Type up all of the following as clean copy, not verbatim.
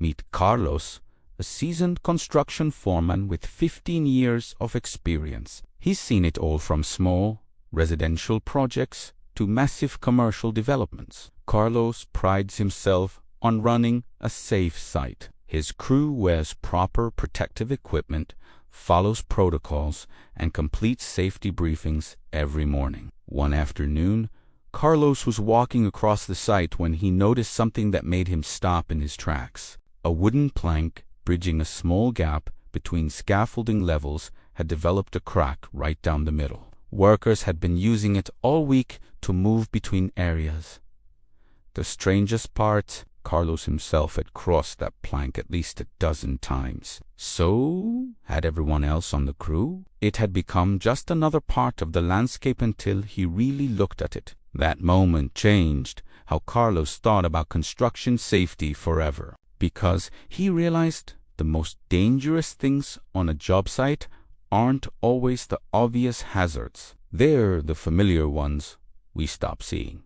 Meet Carlos, a seasoned construction foreman with 15 years of experience. He's seen it all from small residential projects to massive commercial developments. Carlos prides himself on running a safe site. His crew wears proper protective equipment, follows protocols, and completes safety briefings every morning. One afternoon, Carlos was walking across the site when he noticed something that made him stop in his tracks. A wooden plank bridging a small gap between scaffolding levels had developed a crack right down the middle. Workers had been using it all week to move between areas. The strangest part, Carlos himself had crossed that plank at least a dozen times. So had everyone else on the crew. It had become just another part of the landscape until he really looked at it. That moment changed how Carlos thought about construction safety forever, because he realized the most dangerous things on a job site aren't always the obvious hazards. They're the familiar ones we stop seeing.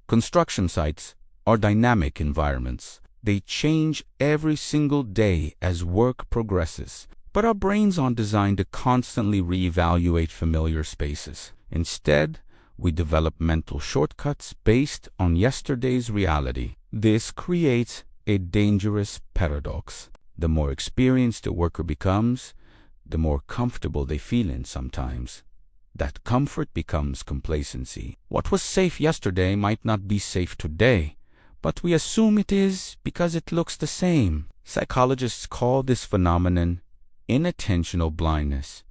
Construction sites are dynamic environments. They change every single day as work progresses. But our brains aren't designed to constantly reevaluate familiar spaces. Instead, we develop mental shortcuts based on yesterday's reality. This creates a dangerous paradox. The more experienced a worker becomes, the more comfortable they feel in sometimes. That comfort becomes complacency. What was safe yesterday might not be safe today, but we assume it is because it looks the same. Psychologists call this phenomenon inattentional blindness.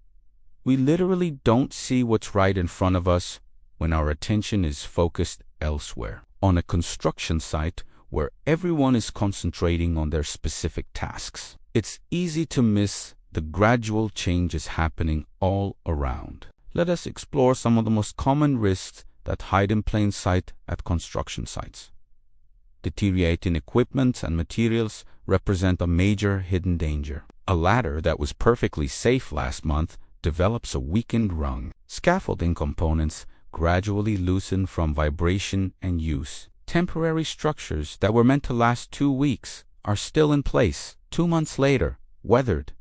We literally don't see what's right in front of us when our attention is focused elsewhere. On a construction site where everyone is concentrating on their specific tasks, it's easy to miss the gradual changes happening all around. Let us explore some of the most common risks that hide in plain sight at construction sites. Deteriorating equipment and materials represent a major hidden danger. A ladder that was perfectly safe last month develops a weakened rung. Scaffolding components gradually loosen from vibration and use. Temporary structures that were meant to last 2 weeks are still in place 2 months later, weathered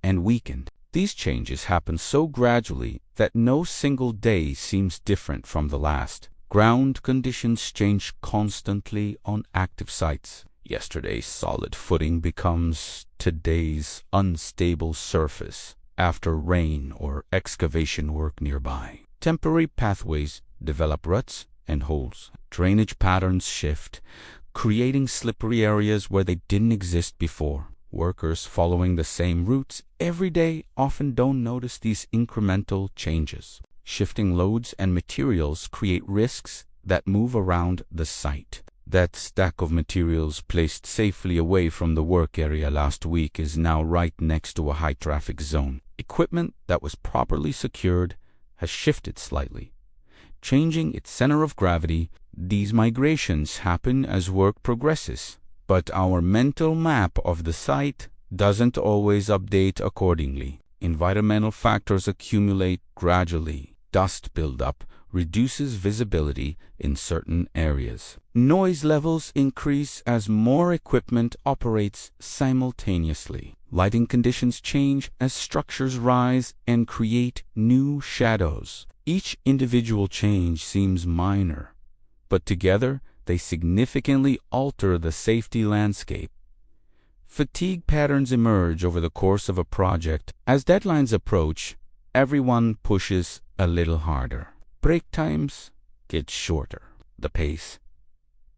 and weakened. These changes happen so gradually that no single day seems different from the last. Ground conditions change constantly on active sites. Yesterday's solid footing becomes today's unstable surface after rain or excavation work nearby. Temporary pathways develop ruts and holes. Drainage patterns shift, creating slippery areas where they didn't exist before. Workers following the same routes every day often don't notice these incremental changes. Shifting loads and materials create risks that move around the site. That stack of materials placed safely away from the work area last week is now right next to a high-traffic zone. Equipment that was properly secured has shifted slightly, changing its center of gravity. These migrations happen as work progresses, but our mental map of the site doesn't always update accordingly. Environmental factors accumulate gradually. Dust buildup reduces visibility in certain areas. Noise levels increase as more equipment operates simultaneously. Lighting conditions change as structures rise and create new shadows. Each individual change seems minor, but together they significantly alter the safety landscape. Fatigue patterns emerge over the course of a project. As deadlines approach, everyone pushes a little harder. Break times get shorter. The pace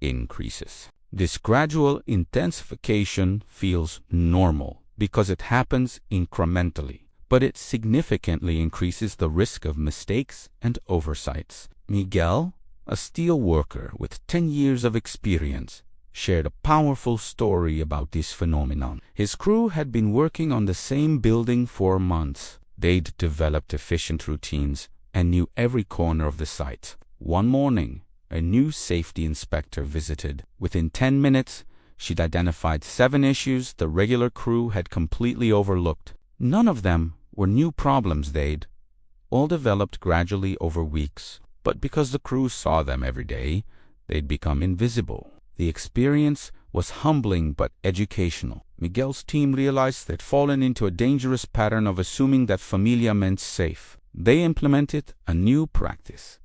increases. This gradual intensification feels normal because it happens incrementally, but it significantly increases the risk of mistakes and oversights. Miguel, a steel worker with 10 years of experience, shared a powerful story about this phenomenon. His crew had been working on the same building for months. They'd developed efficient routines and knew every corner of the site. One morning, a new safety inspector visited. Within 10 minutes, she'd identified 7 issues the regular crew had completely overlooked. None of them were new problems. They'd all developed gradually over weeks. But because the crew saw them every day, they'd become invisible. The experience was humbling but educational. Miguel's team realized they'd fallen into a dangerous pattern of assuming that familiar meant safe. They implemented a new practice.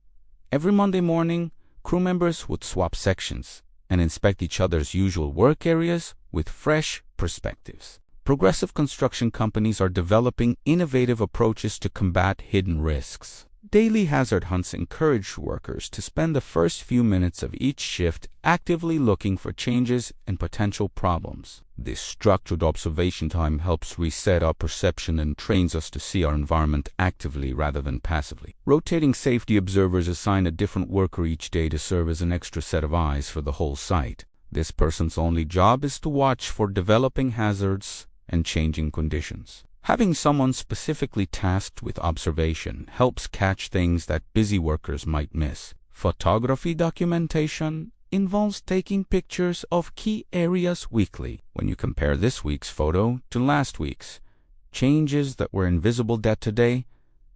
Every Monday morning, crew members would swap sections and inspect each other's usual work areas with fresh perspectives. Progressive construction companies are developing innovative approaches to combat hidden risks. Daily hazard hunts encourage workers to spend the first few minutes of each shift actively looking for changes and potential problems. This structured observation time helps reset our perception and trains us to see our environment actively rather than passively. Rotating safety observers assign a different worker each day to serve as an extra set of eyes for the whole site. This person's only job is to watch for developing hazards and changing conditions. Having someone specifically tasked with observation helps catch things that busy workers might miss. Photography documentation involves taking pictures of key areas weekly. When you compare this week's photo to last week's, changes that were invisible day to day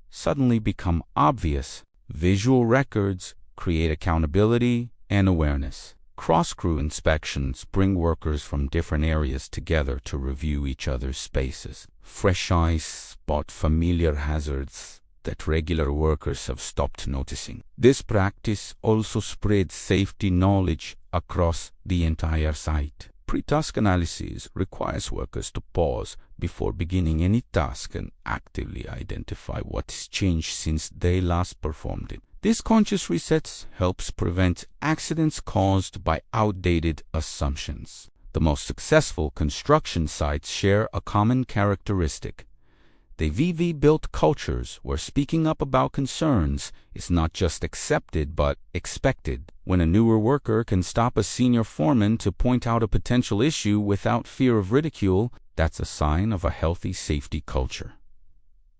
suddenly become obvious. Visual records create accountability and awareness. Cross-crew inspections bring workers from different areas together to review each other's spaces. Fresh eyes spot familiar hazards that regular workers have stopped noticing. This practice also spreads safety knowledge across the entire site. Pre-task analysis requires workers to pause before beginning any task and actively identify what has changed since they last performed it. This conscious reset helps prevent accidents caused by outdated assumptions. The most successful construction sites share a common characteristic. They've built cultures where speaking up about concerns is not just accepted but expected. When a newer worker can stop a senior foreman to point out a potential issue without fear of ridicule, that's a sign of a healthy safety culture.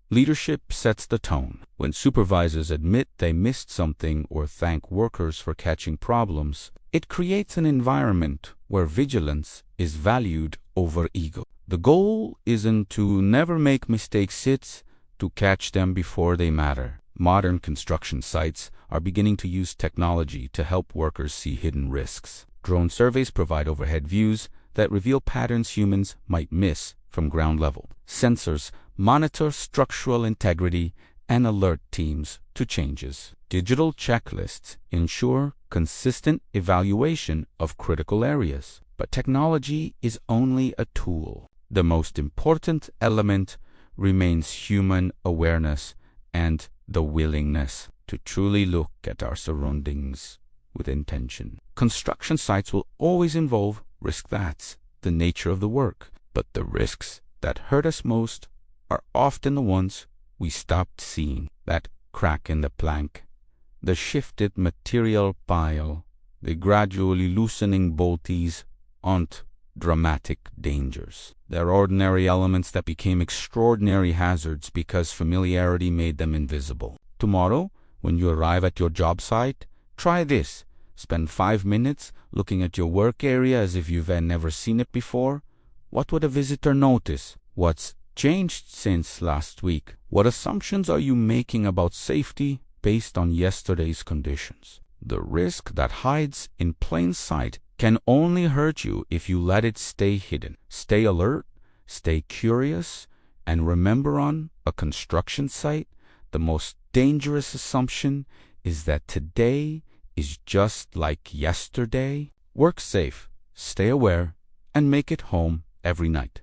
Leadership sets the tone. When supervisors admit they missed something or thank workers for catching problems, it creates an environment where vigilance is valued over ego. The goal isn't to never make mistakes, it's to catch them before they matter. Modern construction sites are beginning to use technology to help workers see hidden risks. Drone surveys provide overhead views that reveal patterns humans might miss from ground level. Sensors monitor structural integrity and alert teams to changes. Digital checklists ensure consistent evaluation of critical areas. But technology is only a tool. The most important element remains human awareness and the willingness to truly look at our surroundings with intention. Construction sites will always involve risk. That's the nature of the work. But the risks that hurt us most are often the ones we stopped seeing. That crack in the plank, the shifted material pile, the gradually loosening bolties aren't dramatic dangers. They're ordinary elements that became extraordinary hazards because familiarity made them invisible. Tomorrow, when you arrive at your job site, try this. Spend 5 minutes looking at your work area as if you've never seen it before. What would a visitor notice? What's changed since last week? What assumptions are you making about safety based on yesterday's conditions? The risk that hides in plain sight can only hurt you if you let it stay hidden. Stay alert, stay curious, and remember, on a construction site, the most dangerous assumption is that today is just like yesterday. Work safe, stay aware, and make it home every night.